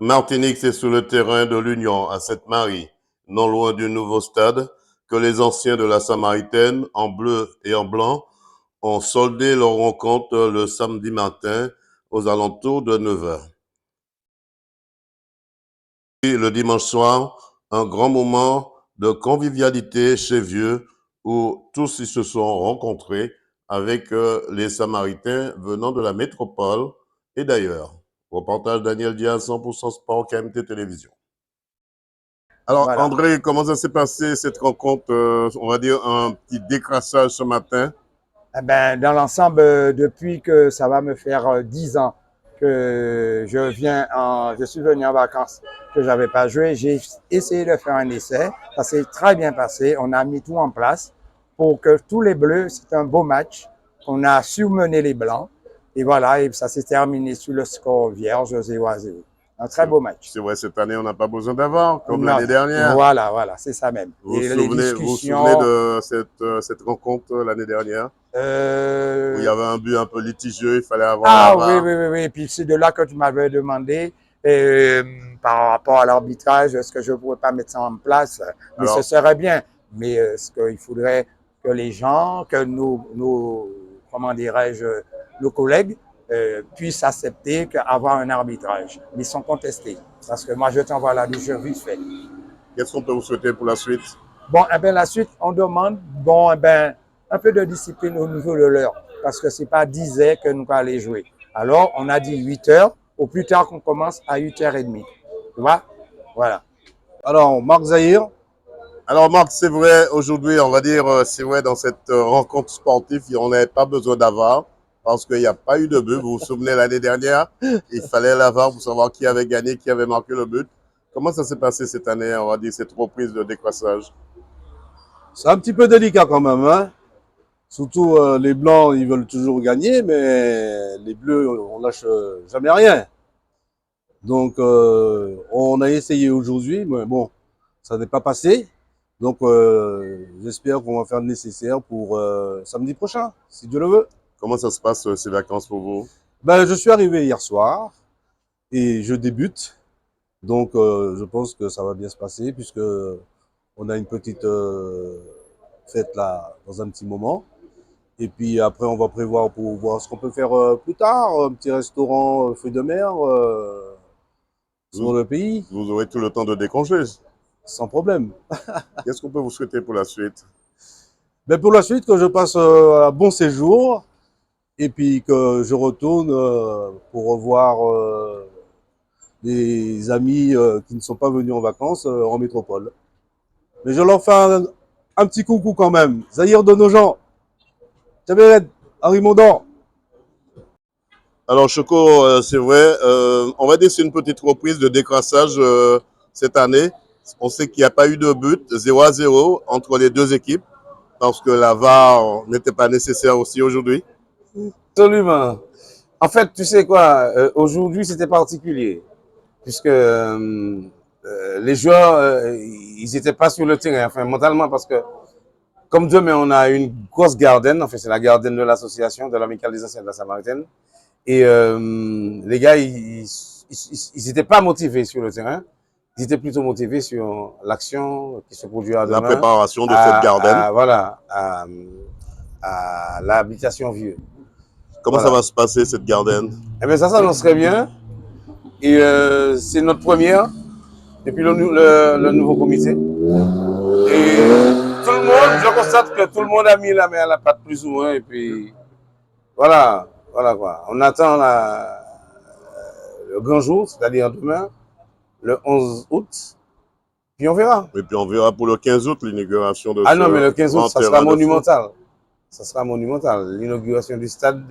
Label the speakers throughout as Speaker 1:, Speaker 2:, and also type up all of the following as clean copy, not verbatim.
Speaker 1: Martinique, c'est sur le terrain de l'Union à Sainte-Marie, non loin du nouveau stade, que les anciens de la Samaritaine, en bleu et en blanc, ont soldé leur rencontre le samedi matin aux alentours de 9 heures. Et le dimanche soir, un grand moment de convivialité chez Vieux où tous ils se sont rencontrés avec les Samaritains venant de la métropole et d'ailleurs. Reportage Daniel Diaz, 100% Sport, KMT Télévision. Alors,
Speaker 2: Voilà.
Speaker 1: André, comment ça s'est passé cette rencontre, on va dire un petit décrassage ce matin?
Speaker 2: Eh ben, dans l'ensemble, depuis que ça va me faire 10 ans que je suis venu en vacances, que j'avais pas joué, j'ai essayé de faire un essai. Ça s'est très bien passé. On a mis tout en place pour que tous les Bleus, c'est un beau match. On a surmené les Blancs. Et voilà, et ça s'est terminé sur le score vierge 0-0. Un très beau match.
Speaker 1: C'est vrai, cette année, on n'a pas besoin d'avoir, comme
Speaker 2: Non,
Speaker 1: l'année dernière.
Speaker 2: voilà, c'est ça même. Et les
Speaker 1: Vous vous souvenez
Speaker 2: discussions,
Speaker 1: de cette rencontre l'année dernière, où il y
Speaker 2: euh,
Speaker 1: avait un but un peu litigieux, il fallait avoir la
Speaker 2: ah oui,
Speaker 1: VAR.
Speaker 2: oui, oui, oui. Et puis c'est de là que tu m'avais demandé euh, par rapport à l'arbitrage, est-ce que je ne pourrais pas mettre ça en place? Mais ce
Speaker 1: Alors,
Speaker 2: serait bien. Mais ce qu'il faudrait que les gens, que comment dirais-je, nos collègues puissent accepter qu'avoir un arbitrage. Mais ils sont contestés. Parce que moi, je t'envoie la liste vite fait.
Speaker 1: qu'est-ce qu'on peut vous souhaiter pour la suite?
Speaker 2: Bon, eh bien, la suite, on demande, bon, eh bien, un peu de discipline au niveau de l'heure, parce que c'est pas 10 heures que nous allons aller jouer. Alors, on a dit 8 heures, au plus tard qu'on commence à 8h30. Tu vois? Voilà.
Speaker 3: Alors, Marc Zahir,
Speaker 1: Alors, Marc, c'est vrai, aujourd'hui, on va dire, c'est vrai, dans cette rencontre sportive, on n'avait pas besoin d'avoir, parce qu'il n'y a pas eu de but. Vous vous souvenez, l'année dernière, il fallait l'avoir pour savoir qui avait gagné, qui avait marqué le but. Comment ça s'est passé cette année, on va dire, cette reprise de décrassage?
Speaker 3: c'est un petit peu délicat quand même, hein. Surtout les blancs, ils veulent toujours gagner, mais les bleus, on lâche jamais rien. Donc, on a essayé aujourd'hui, mais bon, ça n'est pas passé. Donc, j'espère qu'on va faire le nécessaire pour samedi prochain, si Dieu le veut.
Speaker 1: Comment ça se passe, ces vacances pour vous?
Speaker 3: Ben, je suis arrivé hier soir et je débute. Donc, je pense que ça va bien se passer puisque on a une petite fête là dans un petit moment. Et puis après, on va prévoir pour voir ce qu'on peut faire plus tard. Un petit restaurant fruits de mer sur
Speaker 1: Vous,
Speaker 3: le pays,
Speaker 1: vous aurez tout le temps de décongeler.
Speaker 3: sans problème.
Speaker 1: Qu'est-ce qu'on peut vous souhaiter pour la suite?
Speaker 3: Mais pour la suite, que je passe un bon séjour et puis que je retourne pour revoir des amis qui ne sont pas venus en vacances en métropole. Mais je leur fais un petit coucou quand même. Zahir de nos gens. Tchabered, Henri Mondor.
Speaker 1: Alors, Choco, c'est vrai, on va dire que c'est une petite reprise de décrassage cette année. On sait qu'il n'y a pas eu de but, 0-0 entre les deux équipes, parce que la VAR n'était pas nécessaire aussi aujourd'hui.
Speaker 4: Absolument. En fait, tu sais quoi, aujourd'hui c'était particulier, puisque les joueurs, ils n'étaient pas sur le terrain, enfin mentalement, parce que comme demain on a une grosse garden, en fait c'est la garden de l'association, de l'amicale des anciens de la Samaritaine, et les gars, ils n'étaient pas motivés sur le terrain, ils étaient plutôt motivés sur l'action qui se produira
Speaker 1: La
Speaker 4: demain
Speaker 1: préparation de cette garden.
Speaker 4: voilà, à l'habitation vieux.
Speaker 1: Comment ça
Speaker 4: Voilà.
Speaker 1: va se passer, cette garden?
Speaker 4: Eh bien, ça s'annoncerait bien. Et c'est notre première depuis le nouveau comité. Et tout le monde, je constate que tout le monde a mis la main à la pâte plus ou moins. Et puis voilà, voilà quoi. On attend le grand jour, c'est-à-dire demain, le 11 août. Puis on verra.
Speaker 1: Et puis on verra pour le 15 août l'inauguration de
Speaker 4: Ah non, mais
Speaker 1: ce
Speaker 4: le 15 août,
Speaker 1: grand
Speaker 4: ça sera
Speaker 1: terrain de foot.
Speaker 4: monumental. Ça sera monumental. L'inauguration du stade.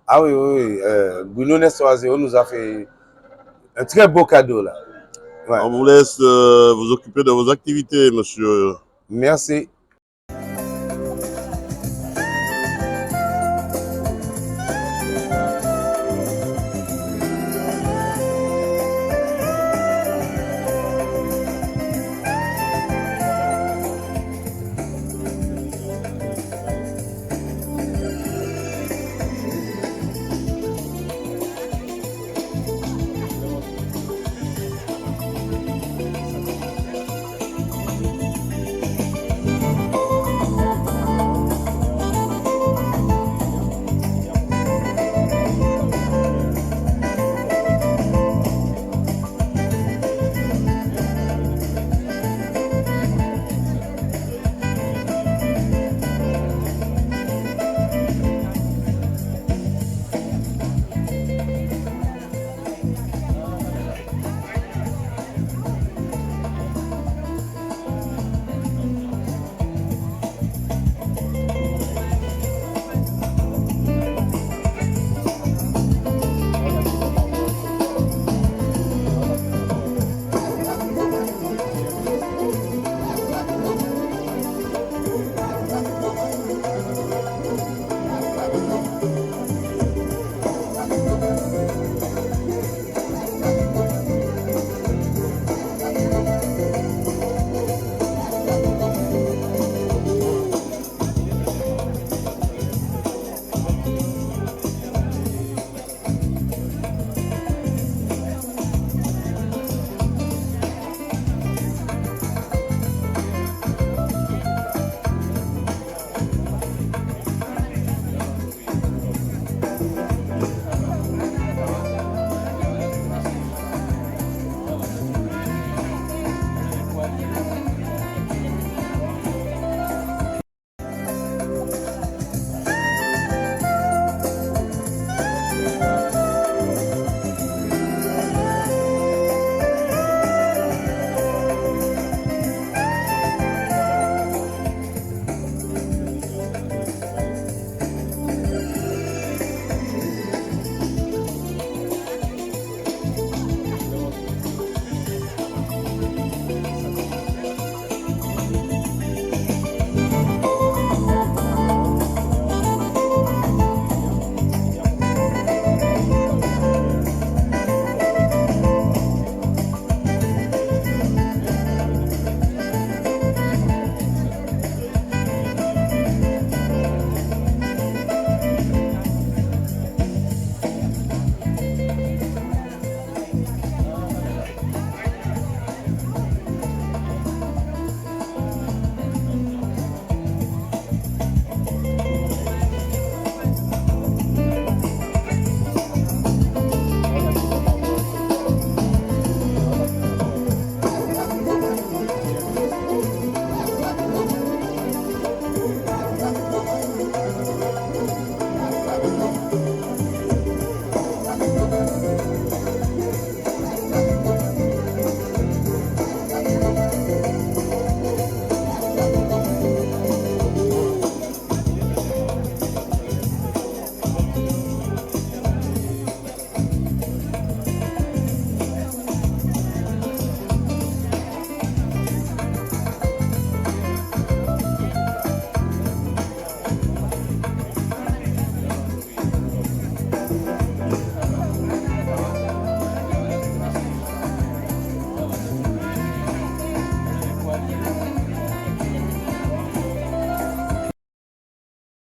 Speaker 4: Ah oui, oui, oui. Bruno Nestor Azeo nous a fait un très beau cadeau là. Ouais.
Speaker 1: On vous laisse vous occuper de vos activités, monsieur.
Speaker 4: Merci.